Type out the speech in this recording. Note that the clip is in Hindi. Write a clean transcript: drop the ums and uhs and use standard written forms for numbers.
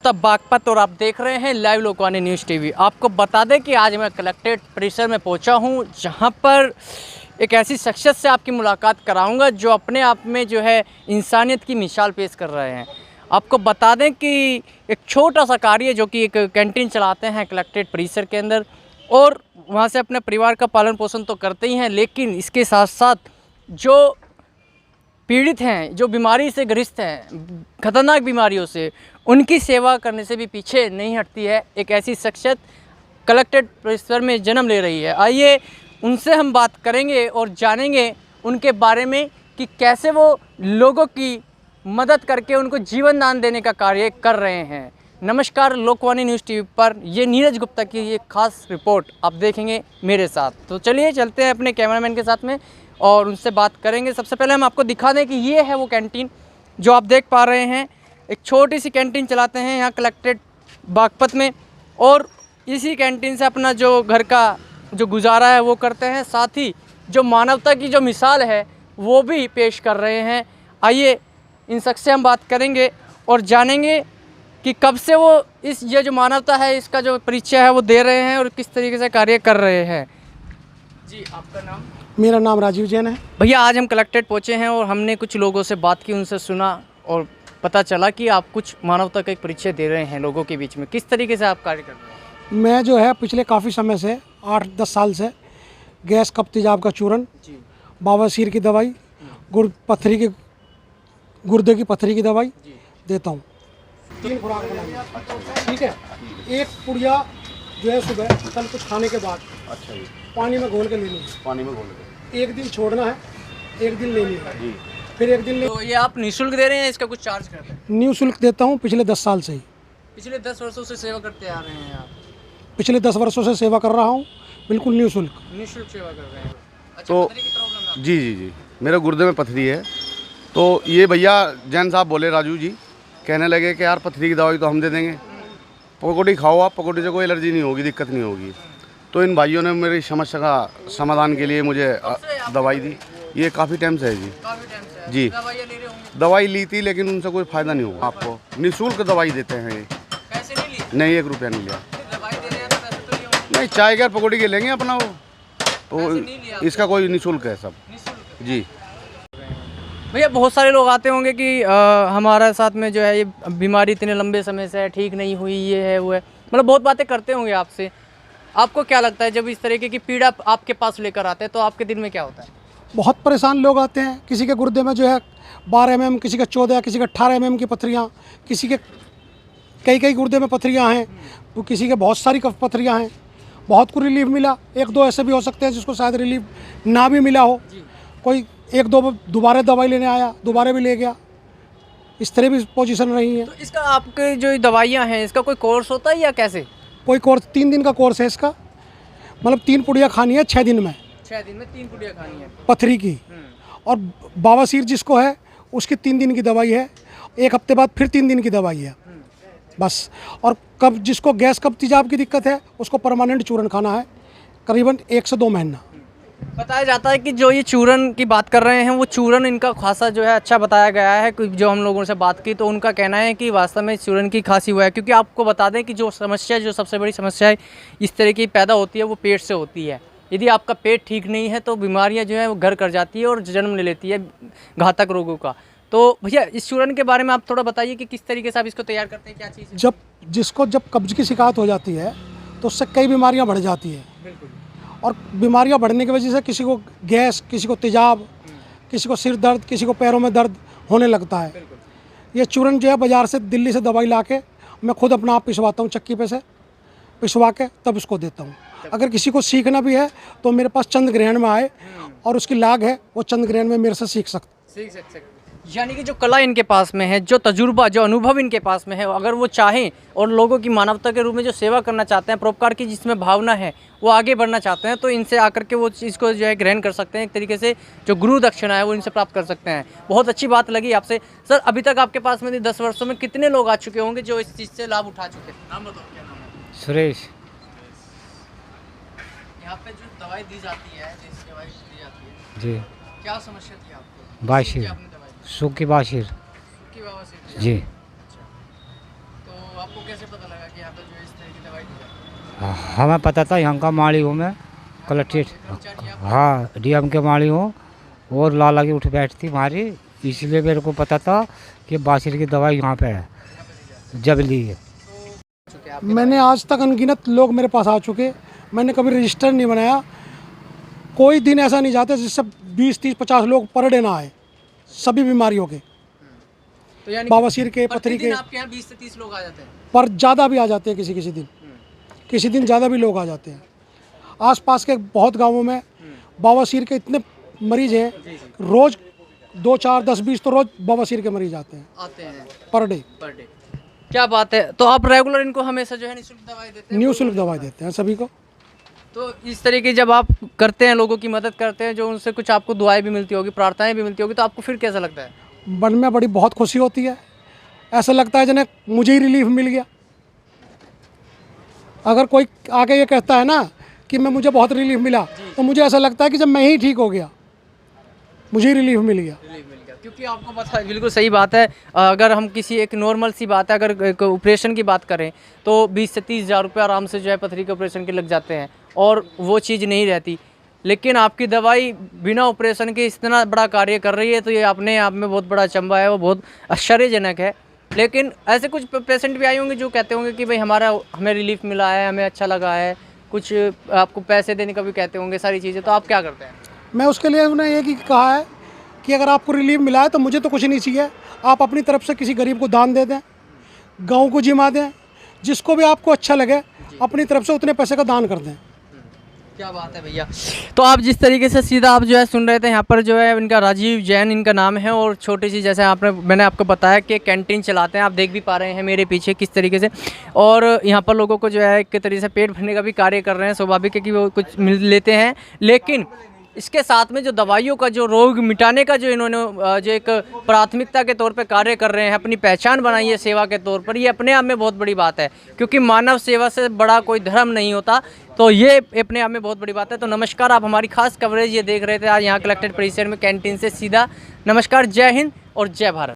गुप्ता बागपत और आप देख रहे हैं लाइव लोकवाणी न्यूज़ टीवी। आपको बता दें कि आज मैं कलेक्ट्रेट परिसर में पहुंचा हूं, जहां पर एक ऐसी शख्सियत से आपकी मुलाकात कराऊंगा जो अपने आप में जो है इंसानियत की मिसाल पेश कर रहे हैं। आपको बता दें कि एक छोटा सा कार्य जो कि एक कैंटीन चलाते हैं कलेक्ट्रेट परिसर के अंदर, और वहाँ से अपने परिवार का पालन पोषण तो करते ही हैं, लेकिन इसके साथ साथ जो पीड़ित हैं, जो बीमारी से ग्रस्त हैं, खतरनाक बीमारियों से, उनकी सेवा करने से भी पीछे नहीं हटती है। एक ऐसी शख्सियत कलेक्ट्रेट परिसर में जन्म ले रही है। आइए उनसे हम बात करेंगे और जानेंगे उनके बारे में कि कैसे वो लोगों की मदद करके उनको जीवन दान देने का कार्य कर रहे हैं। नमस्कार, लोकवाणी न्यूज़ टीवी पर ये नीरज गुप्ता की ये खास रिपोर्ट आप देखेंगे मेरे साथ। तो चलिए चलते हैं अपने कैमरामैन के साथ में और उनसे बात करेंगे। सबसे पहले हम आपको दिखा दें कि ये है वो कैंटीन जो आप देख पा रहे हैं। एक छोटी सी कैंटीन चलाते हैं यहाँ कलेक्ट्रेट बागपत में, और इसी कैंटीन से अपना जो घर का जो गुजारा है वो करते हैं, साथ ही जो मानवता की जो मिसाल है वो भी पेश कर रहे हैं। आइए इन शख्स से हम बात करेंगे और जानेंगे कि कब से वो ये जो मानवता है इसका जो परिचय है वो दे रहे हैं और किस तरीके से कार्य कर रहे हैं। जी, आपका नाम? मेरा नाम राजीव जैन है। भैया, आज हम कलेक्ट्रेट पहुँचे हैं और हमने कुछ लोगों से बात की, उनसे सुना और पता चला कि आप कुछ मानवता का एक परिचय दे रहे हैं लोगों के बीच में। किस तरीके से आप कार्य कर रहे हैं? मैं जो है पिछले काफ़ी समय से 8-10 साल से गैस कफ तेजाब का चूरन, बवासीर की दवाई, गुर्दे की पथरी की दवाई देता हूँ। 3 खुराक बनाई, ठीक है। एक पुड़िया जो है सुबह कल कुछ खाने के बाद अच्छा जी, पानी में घोल के लेनी है। पानी में घोल के एक दिन छोड़ना है, एक दिन लेनी है जी। फिर एक दिन तो ये आप निःशुल्क दे रहे हैं, इसका कुछ चार्ज कर रहे हैं? निःशुल्क देता हूँ पिछले 10 साल से ही। पिछले 10 वर्षों से सेवा करते आ रहे हैं आप? पिछले 10 वर्षों से सेवा कर रहा हूँ, बिल्कुल निःशुल्क सेवा कर रहे हैं। अच्छा, तो पथरी की प्रॉब्लम है? जी जी जी, मेरे गुर्दे में पथरी है। तो ये भैया जैन साहब बोले, राजू जी कहने लगे कि यार पथरी की दवाई तो हम दे देंगे, पकौड़ी खाओ आप, पकौड़ी से कोई एलर्जी नहीं होगी, दिक्कत नहीं होगी। तो इन भाइयों ने मेरी समस्या का समाधान के लिए मुझे दवाई दी। ये काफ़ी टाइम से है जी। काफी टाइम से जी, दवाइयाँ ले रहे होंगे? दवाई ली थी लेकिन उनसे कोई फ़ायदा नहीं हुआ। आपको निःशुल्क दवाई देते हैं ये। पैसे नहीं लिए? नहीं, 1 रुपया नहीं लिया। दवाई दे रहे हैं तो पैसे तो लिए होंगे? नहीं, चाय के पकौड़ी के लेंगे अपना वो, पैसे नहीं लिया तो इसका कोई निःशुल्क है सब। निःशुल्क। जी भैया, बहुत सारे लोग आते होंगे कि हमारे साथ में जो है ये बीमारी इतने लंबे समय से है, ठीक नहीं हुई, ये है वो है, मतलब बहुत बातें करते होंगे आपसे। आपको क्या लगता है जब इस तरीके की पीड़ा आपके पास लेकर आते हैं तो आपके दिल में क्या होता है? बहुत परेशान लोग आते हैं। किसी के गुर्दे में जो है 12 mm, किसी का 14, किसी का 18 mm की पथरियाँ, किसी के कई गुर्दे में पथरियाँ हैं, तो किसी के बहुत सारी कफ पथरियाँ हैं। बहुत को रिलीफ मिला। 1-2 ऐसे भी हो सकते हैं जिसको शायद रिलीफ ना भी मिला हो। कोई 1-2 दोबारा दवाई लेने आया, दोबारा भी ले गया। इस तरह भी पोजीशन रही है। तो इसका आपके जो दवाइयाँ हैं इसका कोई कोर्स होता है या कैसे? कोई कोर्स 3 दिन का कोर्स है इसका, मतलब 3 पुड़िया खानी है 6 दिन में, 6 दिन में 3 पुड़िया खानी है पथरी की। और बवासीर जिसको है उसकी 3 दिन की दवाई है, 1 हफ्ते बाद फिर 3 दिन की दवाई है बस। और कब जिसको गैस कब तेजाब की दिक्कत है उसको परमानेंट चूरन खाना है, करीबन 1 से 2 महीना। बताया जाता है कि जो ये चूरन की बात कर रहे हैं वो चूरन इनका खासा जो है अच्छा बताया गया है। जो हम लोगों से बात की तो उनका कहना है कि वास्तव में चूरन की खासी हुआ है, क्योंकि आपको बता दें कि जो समस्या, जो सबसे बड़ी समस्या है इस तरह की पैदा होती है वो पेट से होती है। यदि आपका पेट ठीक नहीं है तो बीमारियाँ जो है वो घर कर जाती है और जन्म ले लेती है घातक रोगों का। तो भैया, इस चूरन के बारे में आप थोड़ा बताइए कि किस तरीके से आप इसको तैयार करते हैं, क्या चीज़ है? जब कब्ज की शिकायत हो जाती है तो उससे कई बीमारियां बढ़ जाती है। बिल्कुल। और बीमारियां बढ़ने की वजह से किसी को गैस, किसी को तेजाब, किसी को सिर दर्द, किसी को पैरों में दर्द होने लगता है। ये चूरन जो है बाज़ार से, दिल्ली से दवाई ला के मैं खुद अपना आप पिसवाता हूँ, चक्की पे से पिसवा के तब इसको देता हूँ। अगर किसी को सीखना भी है तो मेरे पास चंद्र ग्रहण में आए और उसकी लाग है, वो चंद्र ग्रहण में मेरे से सीख सकते। यानी कि जो कला इनके पास में है, जो तजुर्बा, जो अनुभव इनके पास में है, अगर वो चाहें और लोगों की मानवता के रूप में जो सेवा करना चाहते हैं, परोपकार की जिसमें भावना है, वो आगे बढ़ना चाहते हैं, तो इनसे आकर के वो चीज़ को जो है ग्रहण कर सकते हैं। एक तरीके से जो गुरु दक्षिणा है वो इनसे प्राप्त कर सकते हैं। बहुत अच्छी बात लगी आपसे। सर, अभी तक आपके पास में 10 वर्षों में कितने लोग आ चुके होंगे जो इस चीज़ से लाभ उठा चुके हैं? नाम बताओ, क्या नाम है? सुरेश। यहाँ पे जो दवाई दी जाती है, जैसी दवाई दी जाती है, जी, क्या समस्या थी आपको? बाशिर, आपने दवाई सूखी बाशिर की बवासीर थी? जी। अच्छा, तो आपको कैसे पता लगा कि यहाँ पर जो है इस तरह की दवाई दी जाती है? हमें पता था यहाँ का माली हूँ मैं, कलेक्ट्रेट, कर्मचारी आप? हाँ डीएम के माली हूँ, और लाला की उठ बैठती हमारी, इसलिए मेरे को पता था कि बासिर की दवाई यहाँ पे है, जब ली है। चुके आप? मैंने आज तक अनगिनत लोग मेरे पास आ चुके, मैंने कभी रजिस्टर नहीं बनाया। कोई दिन ऐसा नहीं जाता जिससे 20, 30, 50 लोग पर डे ना आए, सभी बीमारियों के, तो यानी बवासीर के, पथरी के, प्रतिदिन आपके यहाँ 20 से 30 लोग आ जाते हैं? पर ज़्यादा भी आ जाते हैं, किसी दिन ज़्यादा भी लोग आ जाते हैं। आसपास के बहुत गांवों में बवासीर के इतने मरीज हैं, रोज़ 2, 4, 10, 20 तो रोज़ बवासीर के मरीज आते हैं आते हैं पर डे। Per day. क्या बात है, तो आप रेगुलर इनको हमेशा जो है निःशुल्क दवाई देते हैं? निःशुल्क दवाई देते हैं सभी को। तो इस तरीके जब आप करते हैं, लोगों की मदद करते हैं, जो उनसे कुछ आपको दुआएं भी मिलती होगी, प्रार्थनाएं भी मिलती होगी, तो आपको फिर कैसा लगता है? मन में बड़ी बहुत खुशी होती है, ऐसा लगता है जैसे मुझे ही रिलीफ मिल गया। अगर कोई आके ये कहता है ना कि मुझे बहुत रिलीफ मिला, तो मुझे ऐसा लगता है कि जब मैं ही ठीक हो गया, मुझे ही रिलीफ मिल गया। क्योंकि आपको पता है, बिल्कुल सही बात है। अगर हम किसी एक नॉर्मल सी बात है, अगर एक ऑपरेशन की बात करें तो 20 से 30 हज़ार रुपये आराम से जो है पथरी के ऑपरेशन के लग जाते हैं, और वो चीज़ नहीं रहती। लेकिन आपकी दवाई बिना ऑपरेशन के इतना बड़ा कार्य कर रही है, तो ये अपने आप में बहुत बड़ा अचंभा है, वो बहुत आश्चर्यजनक है। लेकिन ऐसे कुछ पेशेंट भी आए होंगे जो कहते होंगे कि भाई हमें रिलीफ मिला है, हमें अच्छा लगा है, कुछ आपको पैसे देने का भी कहते होंगे, सारी चीज़ें, तो आप क्या करते हैं? मैं उसके लिए उन्हें ये कहा है कि अगर आपको रिलीफ मिला है तो मुझे तो कुछ नहीं चाहिए, आप अपनी तरफ से किसी गरीब को दान दे दें, गाँव को जिमा दें, जिसको भी आपको अच्छा लगे अपनी तरफ से उतने पैसे का दान कर दें। क्या बात है भैया। तो आप जिस तरीके से सीधा आप जो है सुन रहे थे, यहाँ पर जो है इनका राजीव जैन इनका नाम है, और छोटी सी जैसे मैंने आपको बताया कि कैंटीन चलाते हैं, आप देख भी पा रहे हैं मेरे पीछे किस तरीके से, और यहाँ पर लोगों को जो है एक तरीके से पेट भरने का भी कार्य कर रहे हैं। स्वाभाविक है कि वो कुछ मिल लेते हैं, लेकिन इसके साथ में जो दवाइयों का, जो रोग मिटाने का जो इन्होंने जो एक प्राथमिकता के तौर पे कार्य कर रहे हैं, अपनी पहचान बनाई है सेवा के तौर पर, ये अपने आप में बहुत बड़ी बात है। क्योंकि मानव सेवा से बड़ा कोई धर्म नहीं होता, तो ये अपने आप में बहुत बड़ी बात है। तो नमस्कार, आप हमारी खास कवरेज ये देख रहे थे आज यहाँ कलेक्ट्रेट परिसर में कैंटीन से सीधा। नमस्कार, जय हिंद और जय भारत।